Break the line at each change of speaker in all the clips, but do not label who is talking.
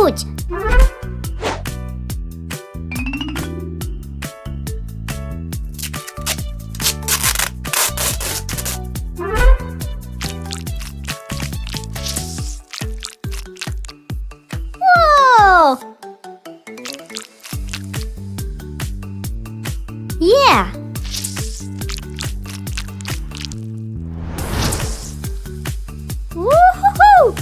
Ouch! Whoa! Yeah! Woo-hoo-hoo!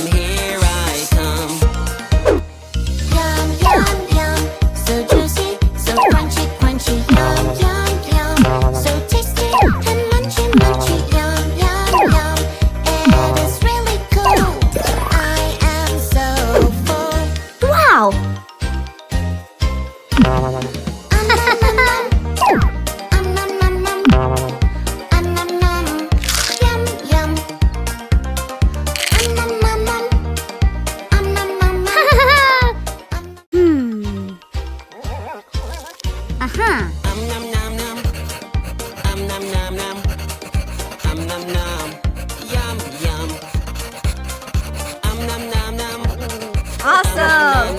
Here I come. Yum, yum, yum. So juicy, so crunchy, crunchy. Yum, yum, yum. So tasty and munchy, munchy. Yum, yum, yum. It is really cool. I am so full.
Wow! Uh-huh. Awesome!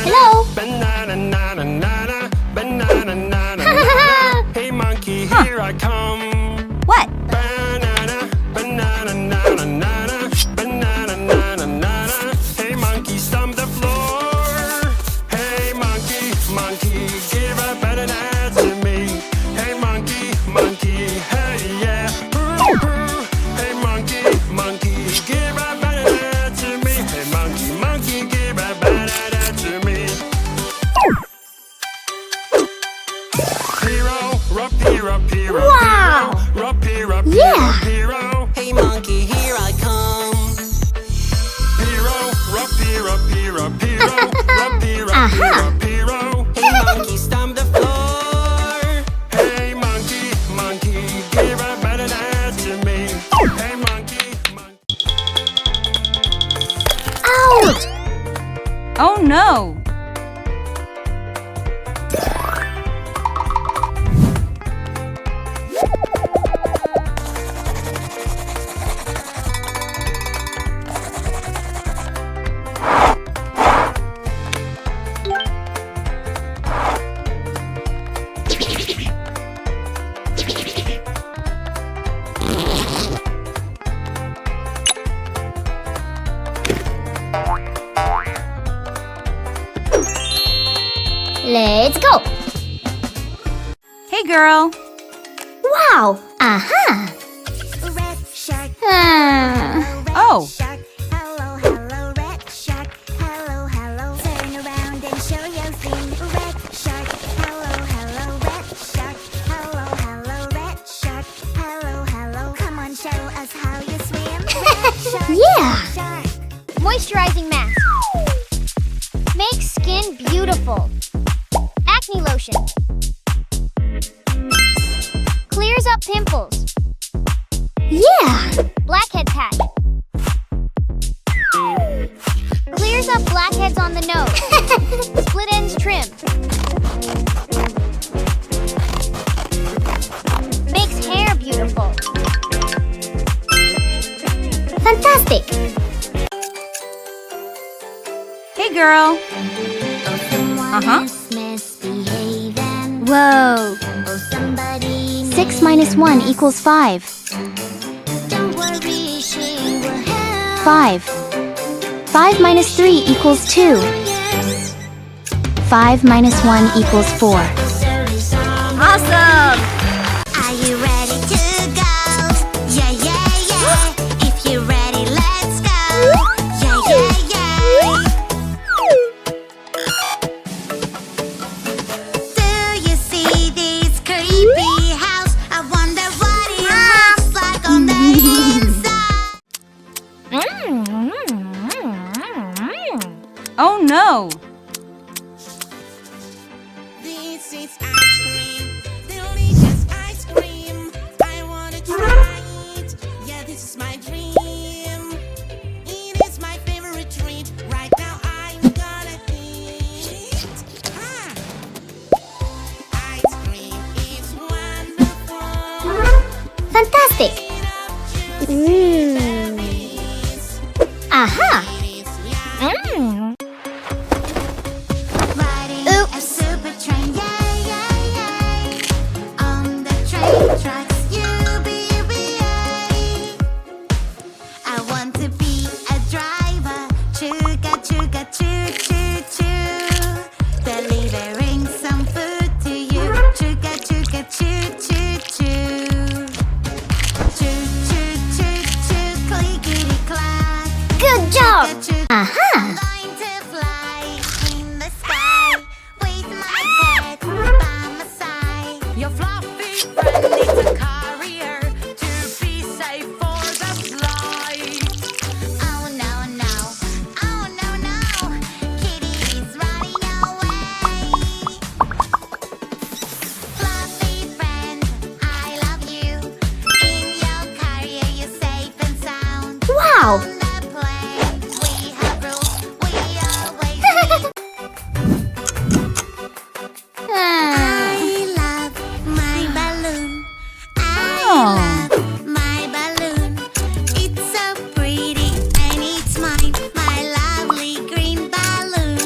Hello!
Hey monkey, here I come.
What?
Banana, banana, nana, nana, banana, nana, nana. Hey monkey, stomp the floor. Hey monkey, monkey, give a banana to me. Hey monkey, monkey, hey yeah. Ooh, ooh. Hey monkey, monkey, give a banana to me. Hey monkey, monkey, give a banana to me. Hero, rup, hero, hero.
Wow!
Rup, hero,
Yeah!
hero.
Hey monkey, here I come.
Hero, rup, hero, hero, hero. Rup, hero,
Aha.
hero, hero.
Hey monkey, stomp the floor.
Hey monkey, monkey, give a banana to me. Hey monkey, monkey.
Ouch!
Oh no!
Let's go!
Hey girl!
Wow! Aha!
Red shark.
Ah.
Oh.
Shark. Hello, hello, red shark. Hello, hello. Turn around and show your fin. Red shark. Hello, hello, red shark. Hello, hello, red shark. Hello, hello. Come on, show us how you swim. Red shark.
Yeah.
Shark.
Moisturizing mask. Makes skin beautiful. Acne lotion. Clears up pimples. Yeah! Blackhead pack. Clears up blackheads on the nose. Split ends trim. Makes hair beautiful. Fantastic!
Hey girl! Uh-huh.
Whoa! 6 minus 1 equals 5.
Don't worry, she will help.
5. 5 minus 3 equals 2.
Yes.
5 minus 1 equals 4.
Awesome!
Are you ready to go? Yeah, yeah, yeah. If you're ready, let's go. Yeah, yeah, yeah. Do you see this creepy house? I wonder what it looks like on the inside.
Oh no!
This is ice cream, delicious ice cream. I wanna try it.
Fantastic! Aha!
Riding a
Oops.
super train, yay, yay, yay. On the train tracks, U-B-B-A. I want to be a driver, chuga, chuga, choo, choo, choo. Delivering some food to you, chuga, chuga, choo, choo, choo. Choo, choo, choo, choo, clickety clack.
Good job!
Choo,
Aha!
I'm going to fly in the sky with my pet by my side.
Your fluffy friend needs a carrier to be safe for the flight.
Oh no no, oh no no, Kitty is running away. Fluffy friend, I love you. In your carrier you're safe and sound.
Wow!
On the plane we have rules, we always I love my balloon. I love my balloon. It's so pretty and it's mine, my lovely green balloon.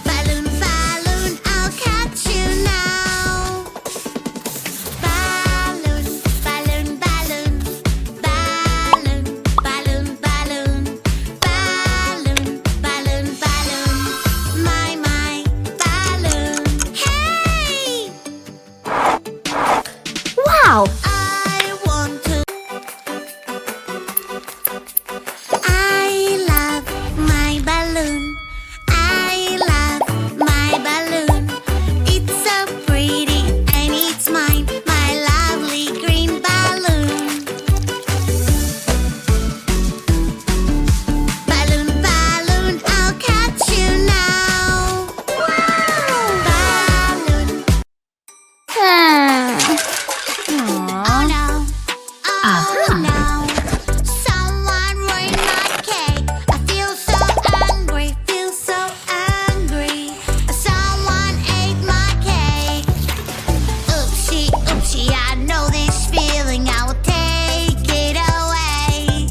Balloon, balloon, I'll catch you now. Balloon, balloon, balloon, balloon, balloon, balloon, balloon, balloon, balloon, my balloon. Hey!
Wow!
I want to. I love my balloon. I love my balloon. It's so pretty and it's mine, my lovely green balloon. Balloon, balloon, I'll catch you now. Balloon. Oh no. Oh no. Someone ruined my cake. I feel so angry, feel so angry. Someone ate my cake. Oopsie, oopsie, I know this feeling. I will take it away.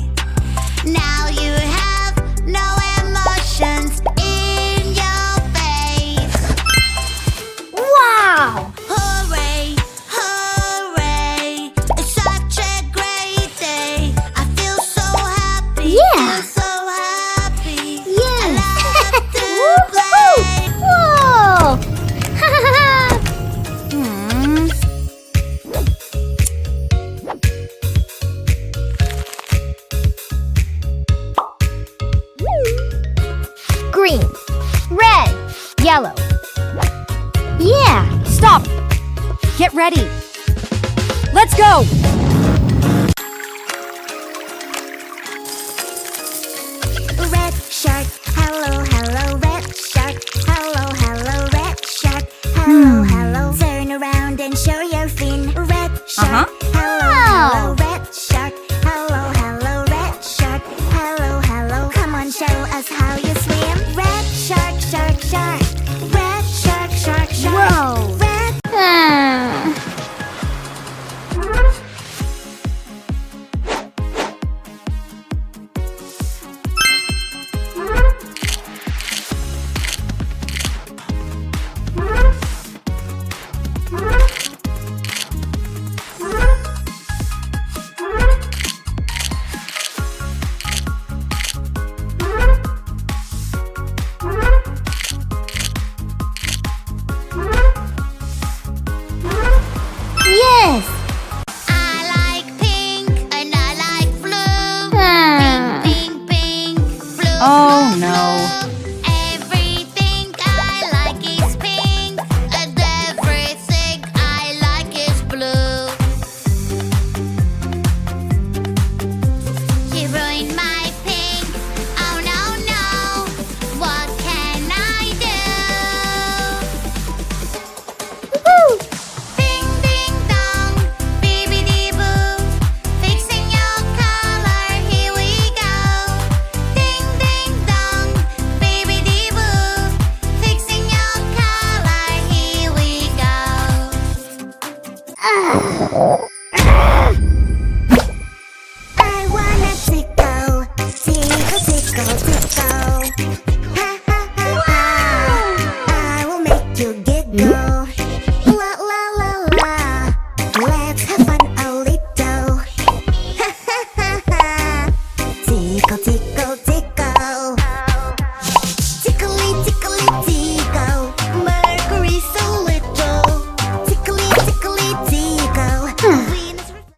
Now you have no emotions in your face.
Wow!
Hooray, hooray, it's such a great day. I feel so happy,
Yeah.
feel so happy.
Yes!
I love to
Whoa! Green, red, yellow. Yeah!
Stop! Get ready! Let's go!